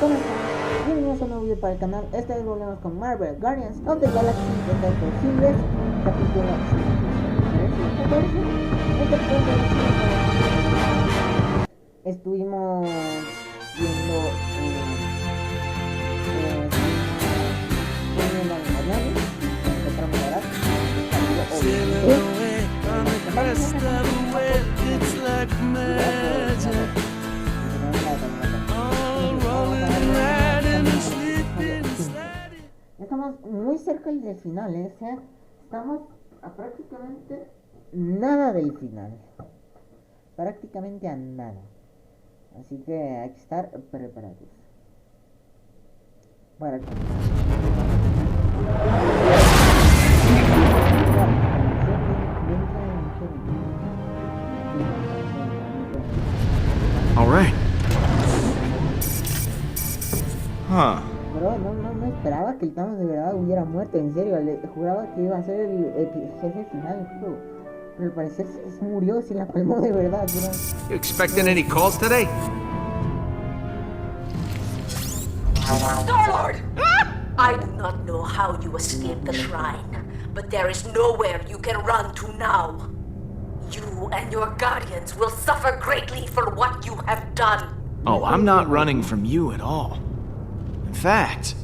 ¿Cómo están? Bienvenidos a un nuevo video para el canal. Esta vez volvemos con Marvel Guardians of the Galaxy de Imposibles, capítulo 5. Estuvimos viendo estamos muy cerca del final, o sea, estamos a prácticamente nada del final, prácticamente a nada, así que hay que estar preparados para el All right. Huh. Bro, no esperaba que el Thanos de verdad hubiera muerto, en serio, juraba que iba a ser el jefe final del juego. Pero al parecer se murió, se la palmó de verdad, bro. You expecting any calls today? Star-Lord! I do not know how you escaped the shrine, but there is nowhere you can run to now. You and your guardians will suffer greatly for what you have done. Oh, I'm not running from you at all. In fact,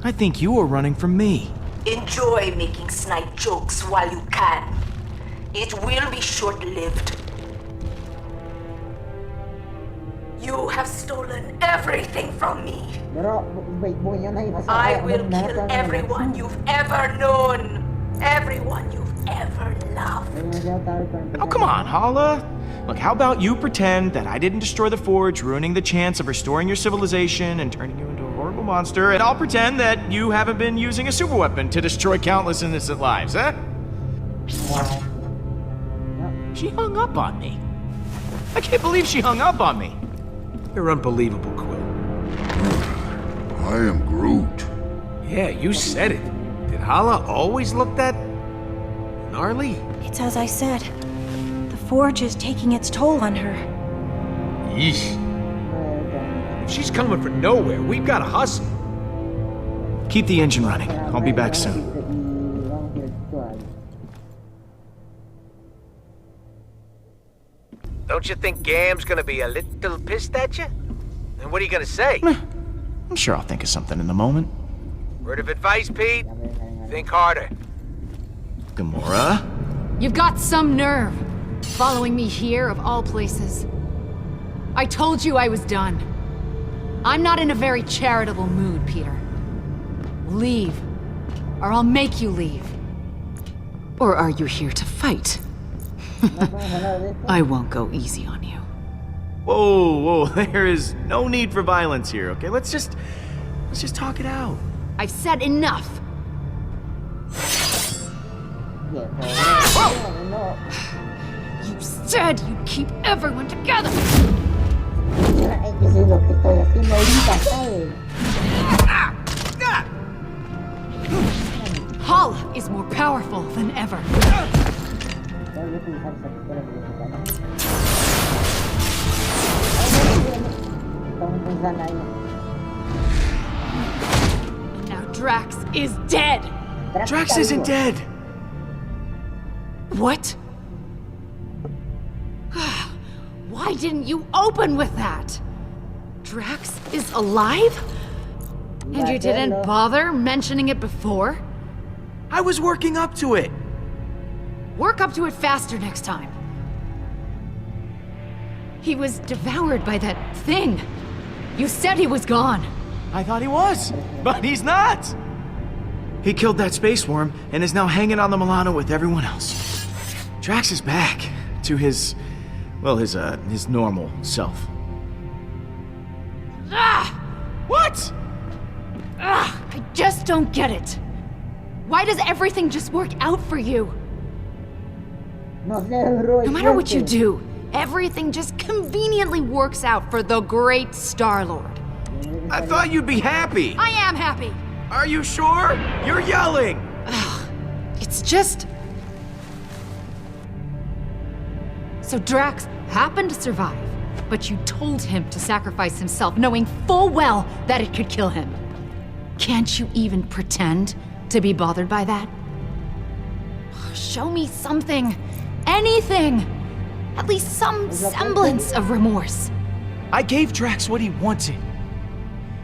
I think you are running from me. Enjoy making snide jokes while you can. It will be short-lived. You have stolen everything from me. I will kill everyone you've ever known. Everyone you've ever loved. Oh, come on, Hala. Look, how about you pretend that I didn't destroy the Forge, ruining the chance of restoring your civilization and turning you into a horrible monster, and I'll pretend that you haven't been using a superweapon to destroy countless innocent lives, huh? She hung up on me. I can't believe she hung up on me. You're unbelievable, Quill. I am Groot. Yeah, you said it. Did Hala always look that gnarly? It's as I said. The Forge is taking its toll on her. Yeesh. If she's coming from nowhere, we've got to hustle. Keep the engine running. I'll be back soon. Don't you think Gam's gonna be a little pissed at you? And what are you gonna say? I'm sure I'll think of something in a moment. Word of advice, Pete? Think harder. Gamora? You've got some nerve, following me here of all places. I told you I was done. I'm not in a very charitable mood, Peter. Leave, or I'll make you leave. Or are you here to fight? I won't go easy on you. Whoa, there is no need for violence here, okay? Let's just talk it out. I've said enough. You said you'd keep everyone together. Hala is more powerful than ever. Now Drax is dead. Drax isn't dead. What? Why didn't you open with that? Drax is alive? And you didn't bother mentioning it before? I was working up to it. Work up to it faster next time. He was devoured by that thing. You said he was gone. I thought he was, but he's not. He killed that space worm and is now hanging on the Milano with everyone else. Drax is back to his normal self. Ah! What? Ah! I just don't get it. Why does everything just work out for you? No matter what you do, everything just conveniently works out for the great Star-Lord. I thought you'd be happy. I am happy. Are you sure? You're yelling. It's just... So Drax happened to survive, but you told him to sacrifice himself, knowing full well that it could kill him. Can't you even pretend to be bothered by that? Show me something. Anything. At least some semblance of remorse. I gave Drax what he wanted.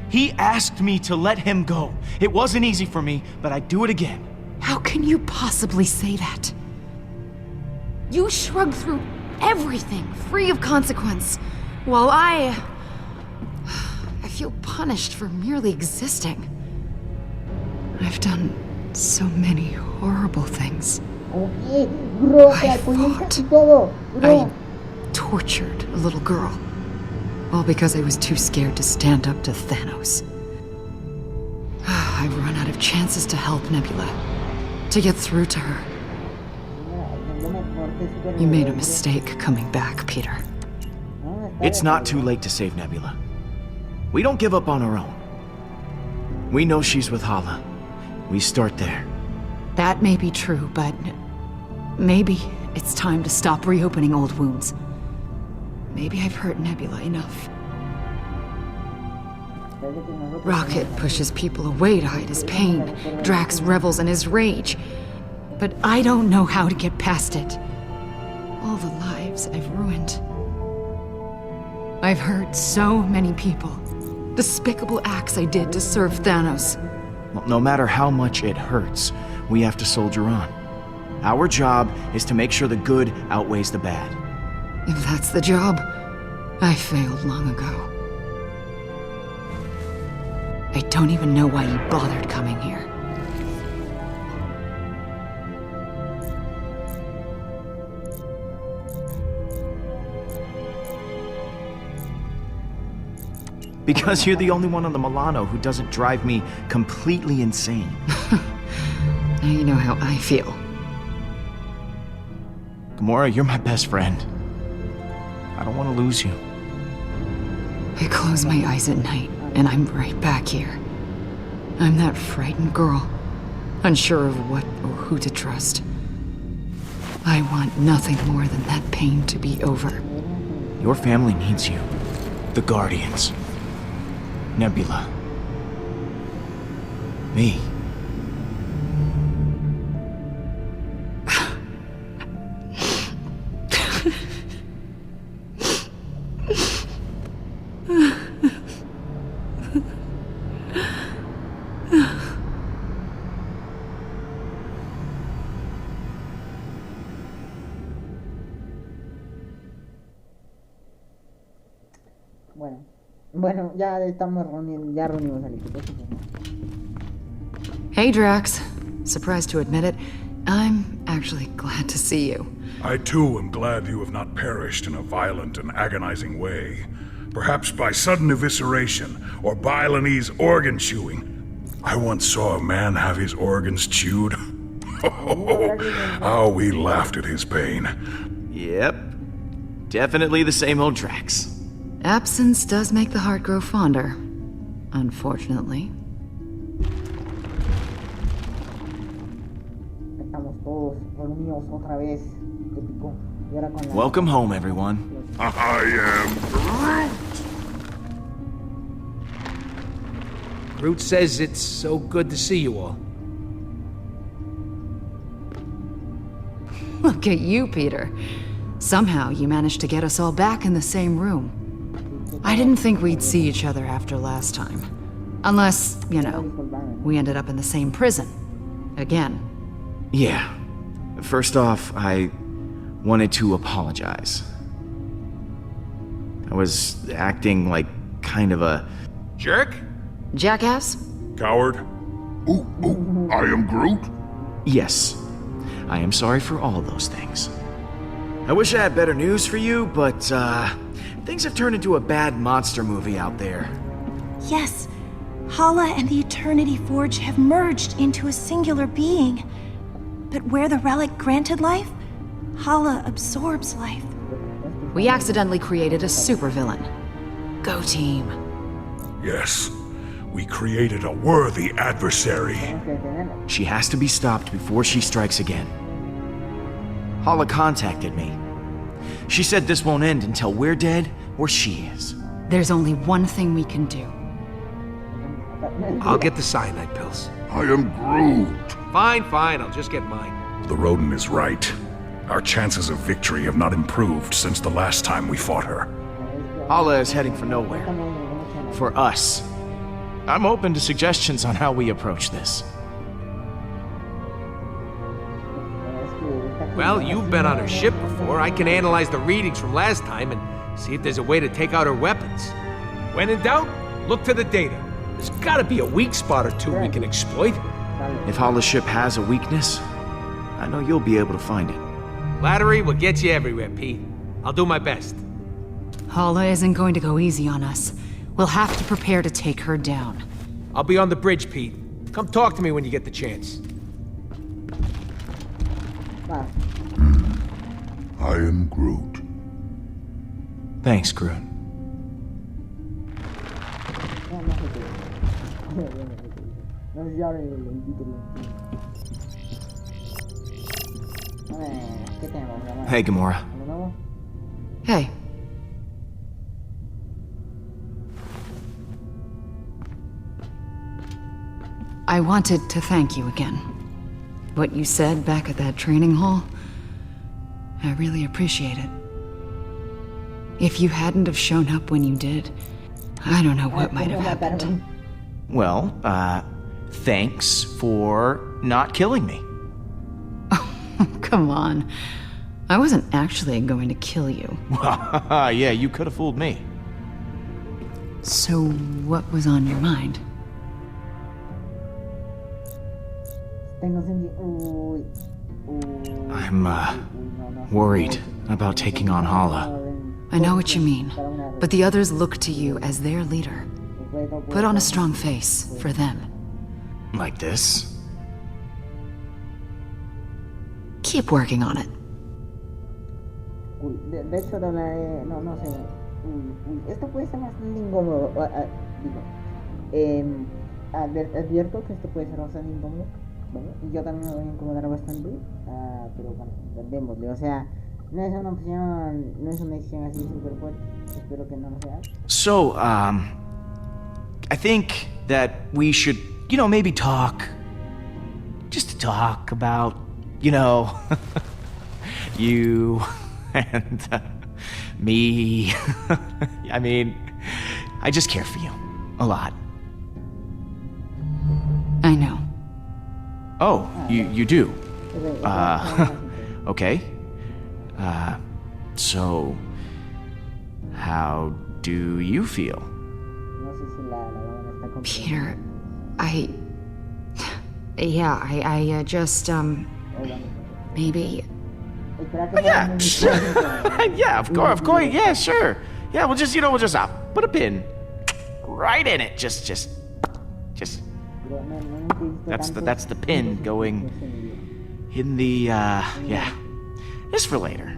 He asked me to let him go. It wasn't easy for me, but I'd do it again. How can you possibly say that? You shrugged through everything, free of consequence, while I feel punished for merely existing. I've done so many horrible things. Okay, bro, te I apoyé en fought. casi todo, bro. I tortured a little girl. All because I was too scared to stand up to Thanos. I've run out of chances to help Nebula, to get through to her. You made a mistake coming back, Peter. It's not too late to save Nebula. We don't give up on our own. We know she's with Hala. We start there. That may be true, but maybe it's time to stop reopening old wounds. Maybe I've hurt Nebula enough. Rocket pushes people away to hide his pain. Drax revels in his rage. But I don't know how to get past it. All the lives I've ruined. I've hurt so many people. Despicable acts I did to serve Thanos. Well, no matter how much it hurts, we have to soldier on. Our job is to make sure the good outweighs the bad. If that's the job, I failed long ago. I don't even know why you bothered coming here. Because you're the only one on the Milano who doesn't drive me completely insane. Now you know how I feel. Gamora, you're my best friend. I don't want to lose you. I close my eyes at night, and I'm right back here. I'm that frightened girl, unsure of what or who to trust. I want nothing more than that pain to be over. Your family needs you. The Guardians. Nebula. Me. Bueno, ya estamos reunimos al equipo. Hey, Drax. Surprised to admit it, I'm actually glad to see you. I too am glad you have not perished in a violent and agonizing way. Perhaps by sudden evisceration, or Balinese organ chewing. I once saw a man have his organs chewed. How we laughed at his pain. Yep. Definitely the same old Drax. Absence does make the heart grow fonder, unfortunately. Estamos todos reunidos otra vez. Típico. Y ahora con la... Welcome home, everyone. I am Groot. Groot says it's so good to see you all. Look at you, Peter. Somehow you managed to get us all back in the same room. I didn't think we'd see each other after last time. Unless, you know, we ended up in the same prison. Again. Yeah. First off, I wanted to apologize. I was acting like kind of a Jerk? Jackass? Coward. Ooh, I am Groot. yes. I am sorry for all those things. I wish I had better news for you, but things have turned into a bad monster movie out there. Yes, Hala and the Eternity Forge have merged into a singular being. But where the relic granted life, Hala absorbs life. We accidentally created a supervillain. Go team. Yes, we created a worthy adversary. She has to be stopped before she strikes again. Hala contacted me. She said this won't end until we're dead where she is. There's only one thing we can do. I'll get the cyanide pills. I am Groot. Fine, I'll just get mine. The rodent is right. Our chances of victory have not improved since the last time we fought her. Hala is heading for nowhere. For us. I'm open to suggestions on how we approach this. Well, you've been on her ship before. I can analyze the readings from last time and see if there's a way to take out her weapons. When in doubt, look to the data. There's gotta be a weak spot or two we can exploit. If Hala's ship has a weakness, I know you'll be able to find it. Flattery will get you everywhere, Pete. I'll do my best. Hala isn't going to go easy on us. We'll have to prepare to take her down. I'll be on the bridge, Pete. Come talk to me when you get the chance. I am Groot. Thanks, Groot. Hey, Gamora. Hey. I wanted to thank you again. What you said back at that training hall, I really appreciate it. If you hadn't have shown up when you did, I don't know what might have happened. Well, thanks for not killing me. Come on. I wasn't actually going to kill you. Yeah, you could have fooled me. So, what was on your mind? I'm, worried about taking on Hala. I know what you mean, but the others look to you as their leader. Put on a strong face for them. Like this? Keep working on it. De hecho, no sé. Esto puede ser bastante incómodo. Advierto que esto puede ser bastante incómodo. Bueno, y yo también me voy a incomodar bastante. Pero bueno, entendémosle. O sea, no es una opción, no es una decisión así súper fuerte. Espero que no lo sea. So, I think that we should, maybe talk. Just to talk about, you and me. I mean, I just care for you. A lot. I know. Oh, you do? Okay. So, how do you feel? Peter, I just, maybe... Yeah, yeah, of course, yeah, sure. Yeah, we'll just put a pin right in it. Just. That's the pin going in the, yeah. Just for later.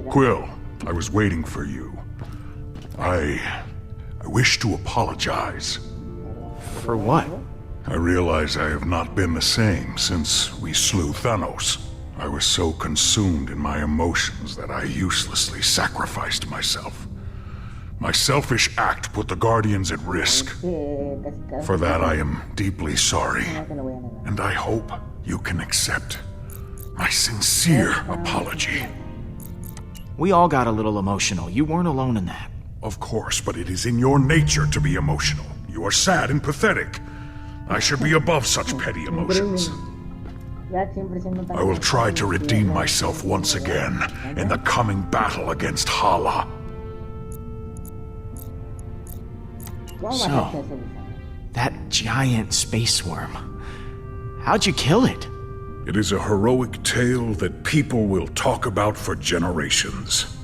Quill, I was waiting for you. I wish to apologize. For what? I realize I have not been the same since we slew Thanos. I was so consumed in my emotions that I uselessly sacrificed myself. My selfish act put the Guardians at risk. For that I am deeply sorry, and I hope you can accept my sincere apology. We all got a little emotional. You weren't alone in that. Of course, but it is in your nature to be emotional. You are sad and pathetic. I should be above such petty emotions. I will try to redeem myself once again in the coming battle against Hala. So, that giant space worm. How'd you kill it? It is a heroic tale that people will talk about for generations.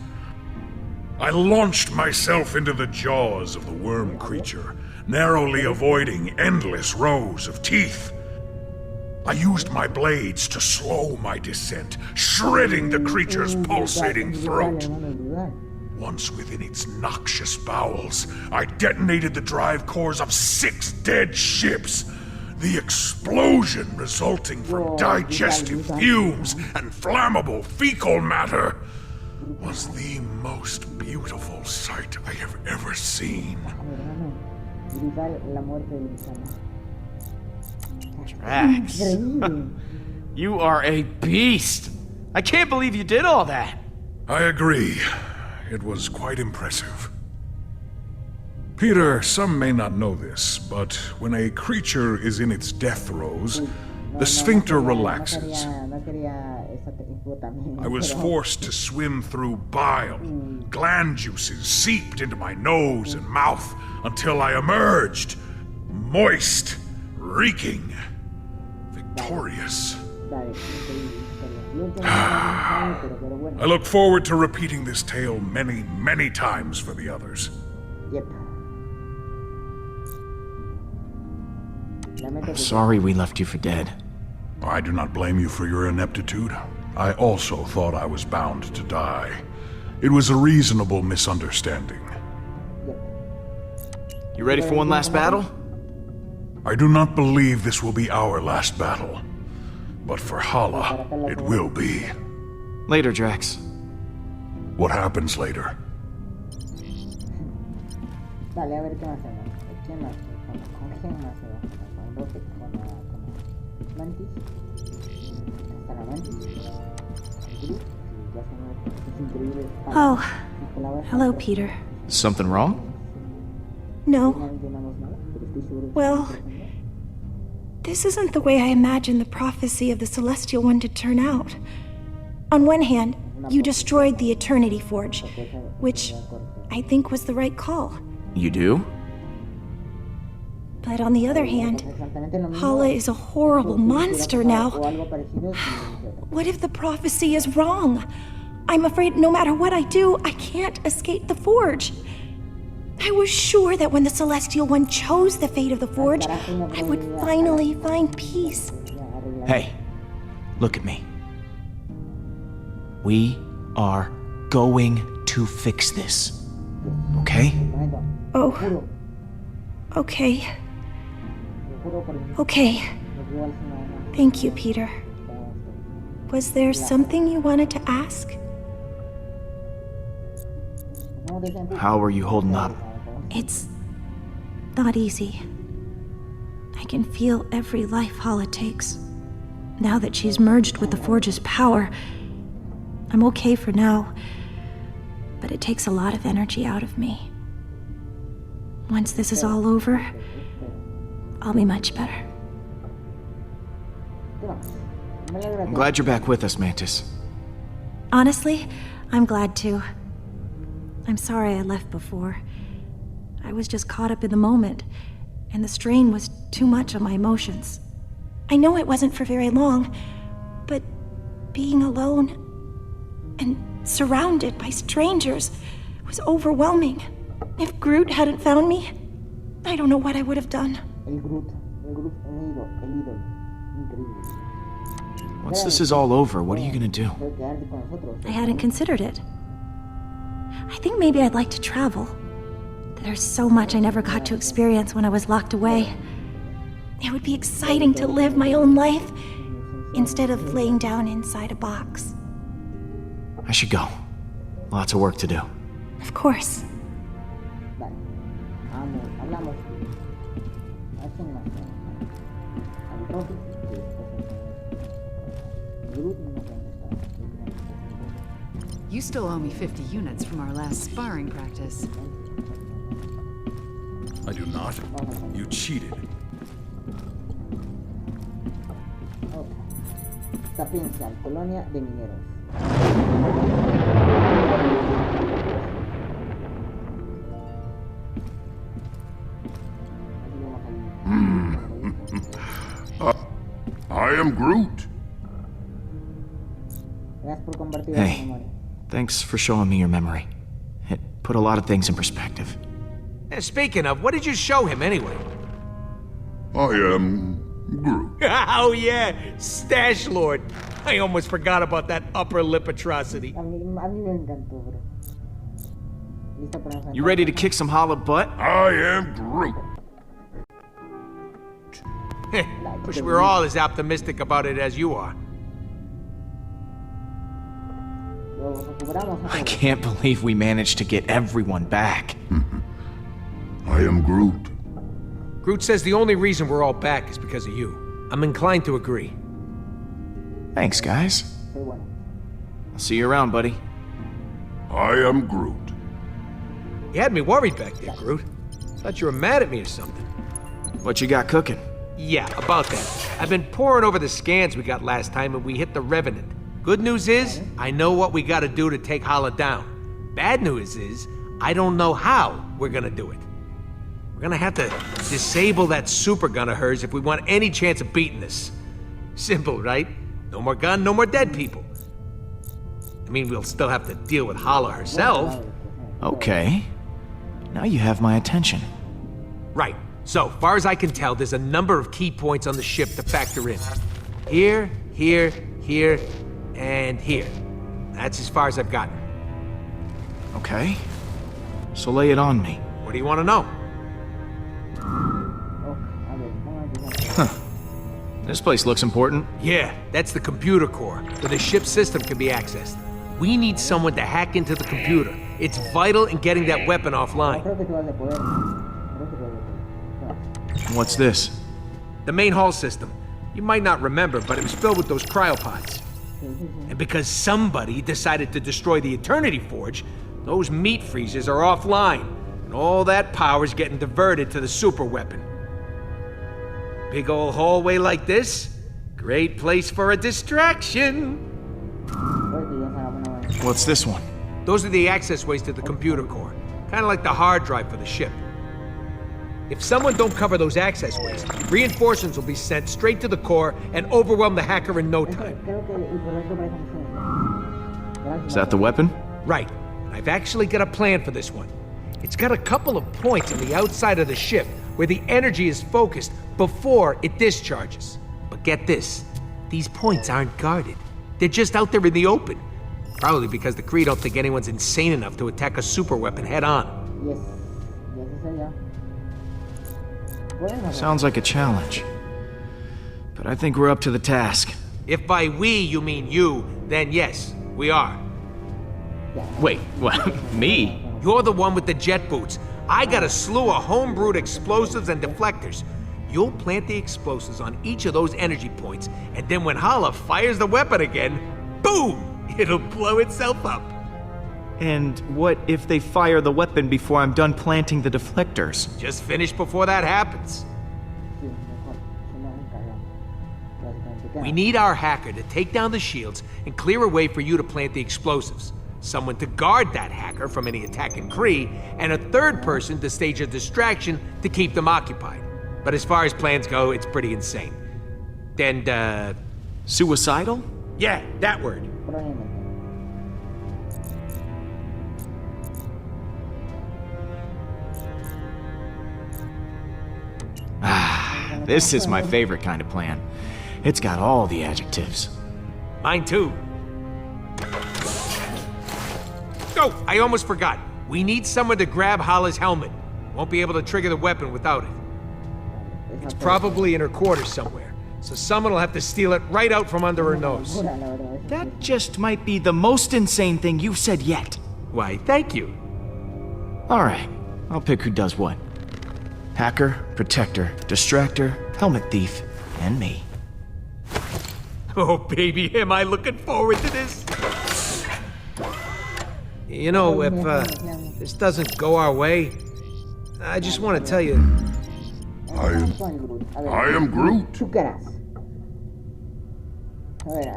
I launched myself into the jaws of the worm creature, narrowly avoiding endless rows of teeth. I used my blades to slow my descent, shredding the creature's pulsating throat. Once within its noxious bowels, I detonated the drive cores of 6 dead ships. The explosion resulting from digestive fumes and flammable fecal matter was the most beautiful sight I have ever seen. Drax. You are a beast. I can't believe you did all that. I agree. It was quite impressive. Peter, some may not know this, but when a creature is in its death throes, the sphincter relaxes. I was forced to swim through bile. Gland juices seeped into my nose and mouth until I emerged, moist, reeking, victorious. I look forward to repeating this tale many, many times for the others. Yep. I'm sorry we left you for dead. I do not blame you for your ineptitude. I also thought I was bound to die. It was a reasonable misunderstanding. You ready for one last battle? I do not believe this will be our last battle. But for Hala, it will be. Later, Drax. What happens later? Dale, a ver qué más hacemos. ¿Qué más? Con Gen más se va. Con Rocket, con Mantis. Hasta la Mantis. Groot. Ya son los increíbles. Oh, hello, Peter. Something wrong? No. Well, this isn't the way I imagined the prophecy of the Celestial One to turn out. On one hand, you destroyed the Eternity Forge, which I think was the right call. You do? But on the other hand, Hala is a horrible monster now. What if the prophecy is wrong? I'm afraid no matter what I do, I can't escape the Forge. I was sure that when the Celestial One chose the fate of the Forge, I would finally find peace. Hey, look at me. We are going to fix this. Okay? Oh. Okay. Okay. Thank you, Peter. Was there something you wanted to ask? How are you holding up? It's not easy. I can feel every life Hala takes. Now that she's merged with the Forge's power, I'm okay for now, but it takes a lot of energy out of me. Once this is all over, I'll be much better. I'm glad you're back with us, Mantis. Honestly, I'm glad too. I'm sorry I left before. I was just caught up in the moment, and the strain was too much on my emotions. I know it wasn't for very long, but being alone and surrounded by strangers was overwhelming. If Groot hadn't found me, I don't know what I would have done. El Groot, el ídolo, increíble. Once this is all over, what are you gonna do? I hadn't considered it. I think maybe I'd like to travel. There's so much I never got to experience when I was locked away. It would be exciting to live my own life instead of laying down inside a box. I should go. Lots of work to do. Of course. Hablamos. Hacen más. Al Rocket, que Groot no contesta. You still owe me 50 units from our last sparring practice. I do not. You cheated. Sapiencia, colonia de mineros. I am Groot. Gracias por compartir Hey. esa memoria. Thanks for showing me your memory. It put a lot of things in perspective. Speaking of, what did you show him anyway? I am Groot. Oh yeah, Stash Lord. I almost forgot about that upper lip atrocity. A mí me encantó, bro. ¿Listo para enfrentar? You ready to kick some Hala butt? I am Groot. Wish we were all as optimistic about it as you are. I can't believe we managed to get everyone back. I am Groot. Groot says the only reason we're all back is because of you. I'm inclined to agree. Thanks, guys. I'll see you around, buddy. I am Groot. You had me worried back there, Groot. Thought you were mad at me or something. What you got cooking? Yeah, about that. I've been poring over the scans we got last time and we hit the Revenant. Good news is, I know what we gotta do to take Hala down. Bad news is, I don't know how we're gonna do it. We're gonna have to disable that super gun of hers if we want any chance of beating this. Simple, right? No more gun, no more dead people. I mean, we'll still have to deal with Hala herself. Okay. Now you have my attention. Right. So, far as I can tell, there's a number of key points on the ship to factor in. Here, here, here, and here. That's as far as I've gotten. Okay. So lay it on me. What do you want to know? This place looks important. Yeah, that's the computer core, where the ship's system can be accessed. We need someone to hack into the computer. It's vital in getting that weapon offline. What's this? The main hull system. You might not remember, but it was filled with those cryopods. And because somebody decided to destroy the Eternity Forge, those meat freezers are offline, and all that power's getting diverted to the super weapon. Big old hallway like this, great place for a distraction. What's this one? Those are the access ways to the computer core, kind of like the hard drive for the ship. If someone don't cover those access ways, reinforcements will be sent straight to the core and overwhelm the hacker in no time. Is that the weapon? Right. I've actually got a plan for this one. It's got a couple of points on the outside of the ship where the energy is focused before it discharges. But get this, these points aren't guarded. They're just out there in the open. Probably because the Kree don't think anyone's insane enough to attack a super weapon head on. Sounds like a challenge. But I think we're up to the task. If by we you mean you, then yes, we are. Wait, what? Me? You're the one with the jet boots. I got a slew of homebrewed explosives and deflectors. You'll plant the explosives on each of those energy points, and then when Hala fires the weapon again, boom! It'll blow itself up. And what if they fire the weapon before I'm done planting the deflectors? Just finish before that happens. We need our hacker to take down the shields and clear a way for you to plant the explosives. Someone to guard that hacker from any attacking Kree, and a third person to stage a distraction to keep them occupied. But as far as plans go, it's pretty insane. And, Suicidal? yeah, that word. This is my favorite kind of plan. It's got all the adjectives. Mine too. Oh, I almost forgot. We need someone to grab Hala's helmet. Won't be able to trigger the weapon without it. It's probably in her quarters somewhere, so someone will have to steal it right out from under her nose. That just might be the most insane thing you've said yet. Why, thank you. Alright, I'll pick who does what. Hacker, protector, distractor, helmet thief, and me. Oh, baby, am I looking forward to this? You know, if this doesn't go our way, I just want to tell you... I am Groot.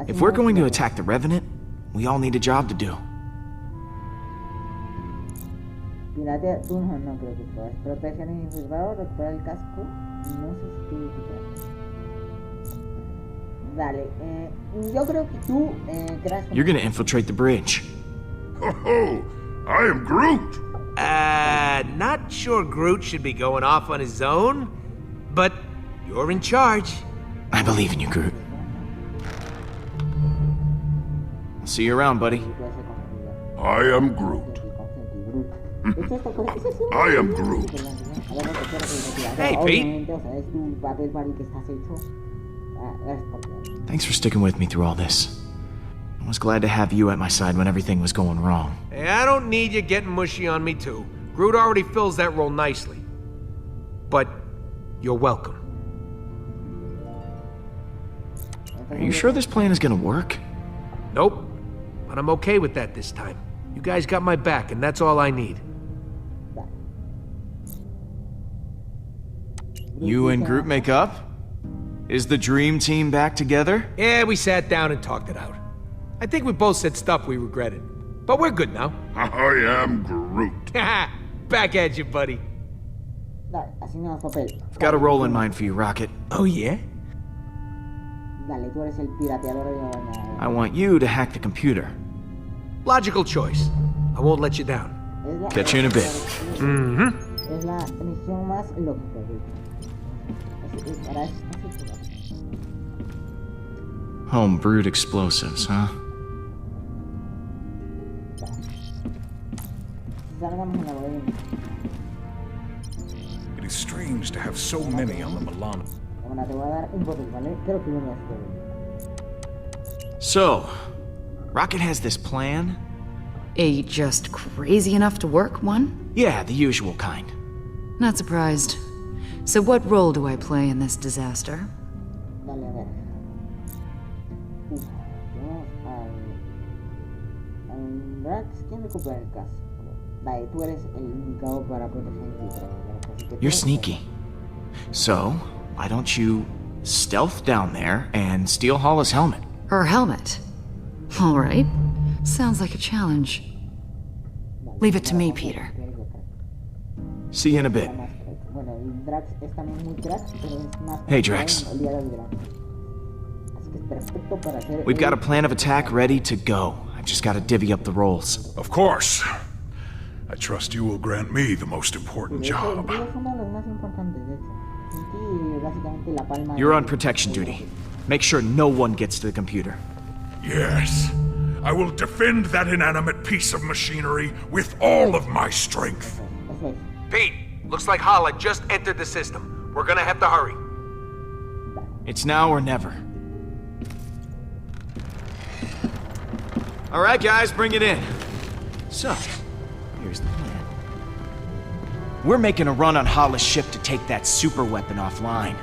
If we're going to attack the Revenant, we all need a job to do. Piratea, tú no creo que puedas. Protección invisible, recuperar el casco. No sé si tú Dale, yo creo que tú querrás... You're gonna infiltrate the bridge. Oh, I am Groot. Not sure Groot should be going off on his own, but you're in charge. I believe in you, Groot. I'll see you around, buddy. I am Groot. I am Groot. Hey, Pete. Obviamente, o sea, es tu papel para el que estás hecho. Es porque... Thanks for sticking with me through all this. I was glad to have you at my side when everything was going wrong. Hey, I don't need you getting mushy on me, too. Groot already fills that role nicely. But you're welcome. Are you sure this plan is gonna work? Nope. But I'm okay with that this time. You guys got my back, and that's all I need. You and Groot make up? Is the dream team back together? Yeah, we sat down and talked it out. I think we both said stuff we regretted. But we're good now. I am Groot. Back at you, buddy. Dale, asignamos papel. I've got a role in mind for you, Rocket. Oh, yeah? Dale, tú eres el pirateador de la vaina. I want you to hack the computer. Logical choice. I won't let you down. Es la- Catch you in a bit. Es la misión más lógica, güey. Para eso está hecho. Home-brewed explosives, huh? Salgamos en la bodega. It is strange to have so many on the Milano. Ahora te voy a dar un papel, ¿vale? Creo que no es todo. So, Rocket has this plan? Just crazy enough to work one? Yeah, the usual kind. Not surprised. So what role do I play in this disaster? Dale, a ver. Tenemos al Drax. ¿Quién recupera el caso? Dale, tú eres el indicado para proteger el Peter. You're sneaky. So, why don't you stealth down there and steal Hala's helmet? Her helmet. All right. Sounds like a challenge. Leave it to me, Peter. See you in a bit. Bueno, el Drax es también muy crack, pero es más... Hey, Drax. Así que es perfecto para hacer... We've got a plan of attack ready to go. I've just got to divvy up the roles. Of course. I trust you will grant me the most important job. Es uno de los más importantes, de hecho. Sin ti, básicamente la palma... You're on protection duty. Make sure no one gets to the computer. Yes. I will defend that inanimate piece of machinery with all of my strength. Eso es. Pete, looks like Hala just entered the system. We're gonna have to hurry. It's now or never. All right, guys, bring it in. So, here's the plan. We're making a run on Hala's ship to take that super weapon offline.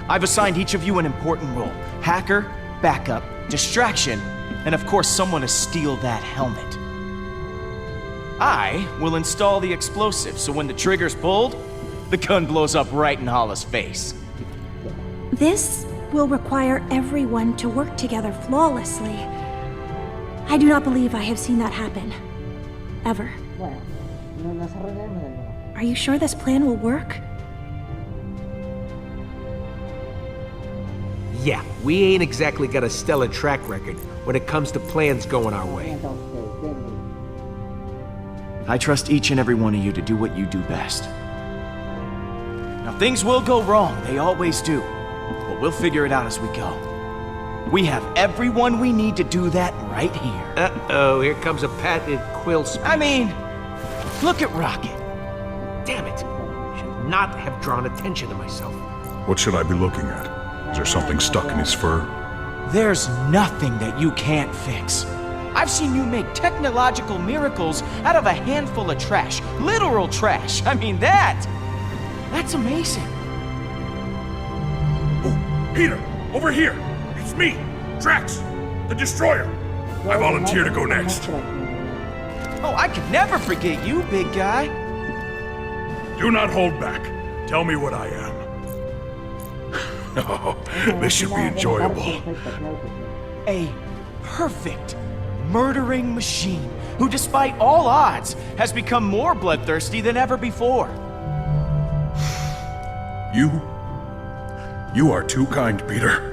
I've assigned each of you an important role. Hacker, backup, distraction, and of course someone to steal that helmet. I will install the explosive, so when the trigger's pulled, the gun blows up right in Hala's face. This will require everyone to work together flawlessly. I do not believe I have seen that happen. Ever. Bueno, nos arreglaremos de nuevo. Are you sure this plan will work? Yeah, we ain't exactly got a stellar track record when it comes to plans going our way. Mientras ustedes, denle. I trust each and every one of you to do what you do best. Now, things will go wrong, they always do. But we'll figure it out as we go. We have everyone we need to do that right here. Uh-oh, here comes a patented quill speech. I mean, look at Rocket. Damn it. Should not have drawn attention to myself. What should I be looking at? Is there something stuck in his fur? There's nothing that you can't fix. I've seen you make technological miracles out of a handful of trash. Literal trash. I mean, that's amazing. Oh, Peter, over here! It's me, Drax, the Destroyer. I volunteer to go next. Oh, I could never forget you, big guy. Do not hold back. Tell me what I am. Oh, this should be enjoyable. A perfect murdering machine who, despite all odds, has become more bloodthirsty than ever before. You are too kind, Peter.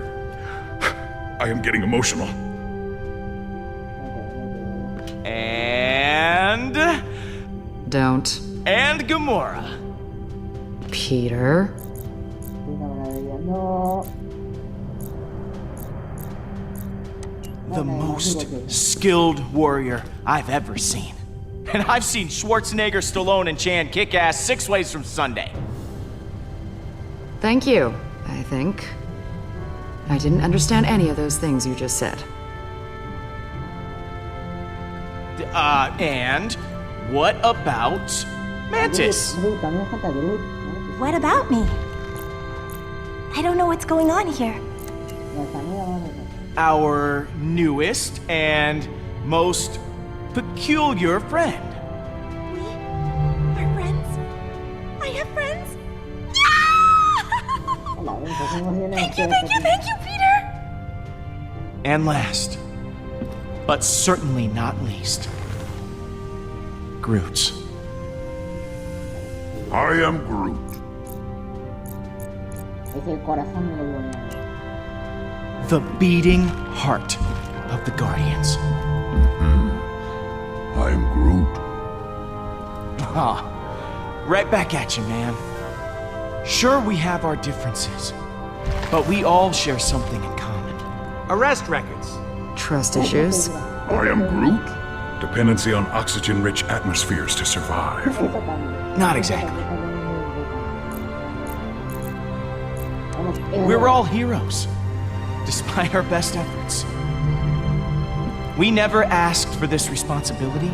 I am getting emotional. And... Don't. And Gamora. Peter. No. The most skilled warrior I've ever seen. And I've seen Schwarzenegger, Stallone, and Chan kick ass 6 ways from Sunday. Thank you, I think. I didn't understand any of those things you just said. And what about Mantis? Groot, también falta Groot. What about me? I don't know what's going on here. Las amigas van a ser. Our newest and most peculiar friend. We are friends. I have friends. Hola, ven, pues emocionante. Thank you, Peter. And last, but certainly not least, Groot. I am Groot. Es el corazón de los guardianes. The beating heart of the Guardians. I'm Groot. Ah, right back at you, man. Sure, we have our differences, but we all share something in common. Arrest records. Trust issues? I am Groot. Dependency on oxygen-rich atmospheres to survive. Eso también. Not exactly. Vamos, We're all heroes, despite our best efforts. We never asked for this responsibility,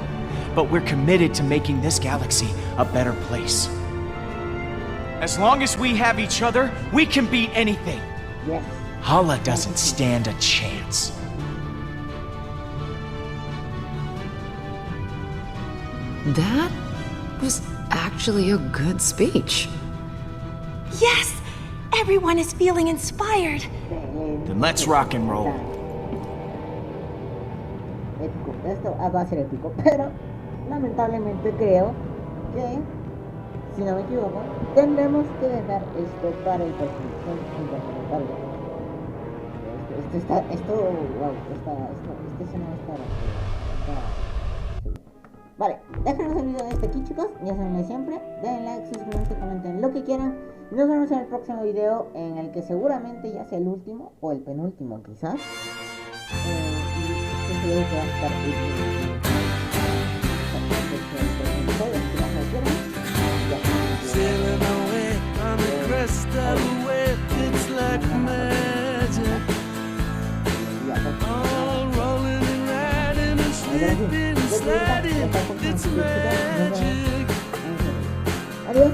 but we're committed to making this galaxy a better place. As long as we have each other, we can beat anything. Yes. Hala doesn't stand a chance. That was actually a good speech. Yes, everyone is feeling inspired. Then let's rock and roll. Épico. Esto va a ser épico, pero lamentablemente creo que, si no me equivoco, tendremos que dejar esto para el próximo interpretable. Esto, wow, este no está. Vale, déjenos el video de este aquí, chicos. Ya saben de siempre. Den like, suscríbanse, comenten lo que quieran. Y nos vemos en el próximo video, en el que seguramente ya sea el último o el penúltimo, quizás. Y estoy seguro que va a estar Sailing away on the crest of a wave, it's like magic. All rolling and riding and slipping and sliding, it's magic. Adiós.